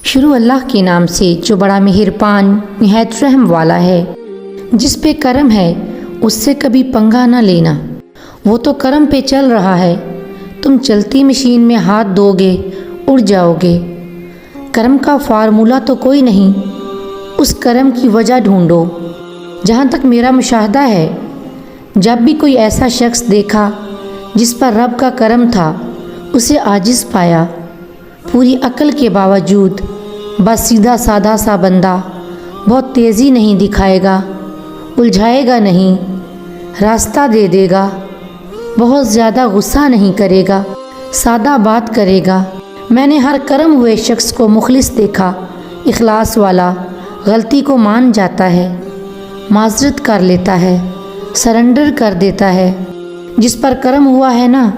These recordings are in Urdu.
شروع اللہ کے نام سے جو بڑا مہربان نہایت رحم والا ہے۔ جس پہ کرم ہے اس سے کبھی پنگا نہ لینا، وہ تو کرم پہ چل رہا ہے، تم چلتی مشین میں ہاتھ دو گے اڑ جاؤ گے۔ کرم کا فارمولہ تو کوئی نہیں، اس کرم کی وجہ ڈھونڈو۔ جہاں تک میرا مشاہدہ ہے، جب بھی کوئی ایسا شخص دیکھا جس پر رب کا کرم تھا، اسے عاجز پایا، پوری عقل کے باوجود بس سیدھا سادہ سا بندہ، بہت تیزی نہیں دکھائے گا، الجھائے گا نہیں، راستہ دے دے گا، بہت زیادہ غصہ نہیں کرے گا، سادہ بات کرے گا۔ میں نے ہر کرم ہوئے شخص کو مخلص دیکھا، اخلاص والا، غلطی کو مان جاتا ہے، معذرت کر لیتا ہے، سرنڈر کر دیتا ہے۔ جس پر کرم ہوا ہے نا،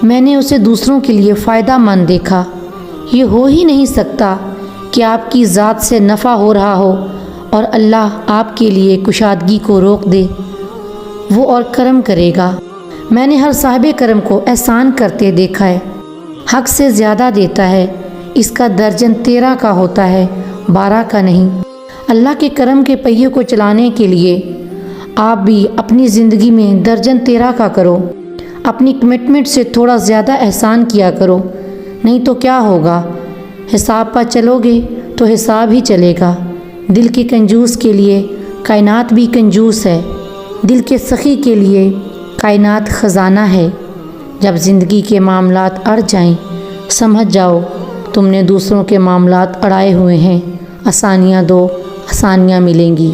میں نے اسے دوسروں کے لیے فائدہ مند دیکھا۔ یہ ہو ہی نہیں سکتا کہ آپ کی ذات سے نفع ہو رہا ہو اور اللہ آپ کے لیے کشادگی کو روک دے۔ وہ اور کرم کرے گا۔ میں نے ہر صاحب کرم کو احسان کرتے دیکھا ہے، حق سے زیادہ دیتا ہے، اس کا درجن 13 کا ہوتا ہے، 12 کا نہیں۔ اللہ کے کرم کے پہیے کو چلانے کے لیے آپ بھی اپنی زندگی میں درجن 13 کا کرو، اپنی کمٹمنٹ سے تھوڑا زیادہ احسان کیا کرو، نہیں تو کیا ہوگا؟ حساب پر چلو گے تو حساب ہی چلے گا۔ دل کے کنجوس کے لیے کائنات بھی کنجوس ہے، دل کے سخی کے لیے کائنات خزانہ ہے۔ جب زندگی کے معاملات اڑ جائیں، سمجھ جاؤ تم نے دوسروں کے معاملات اڑائے ہوئے ہیں۔ آسانیاں دو، آسانیاں ملیں گی۔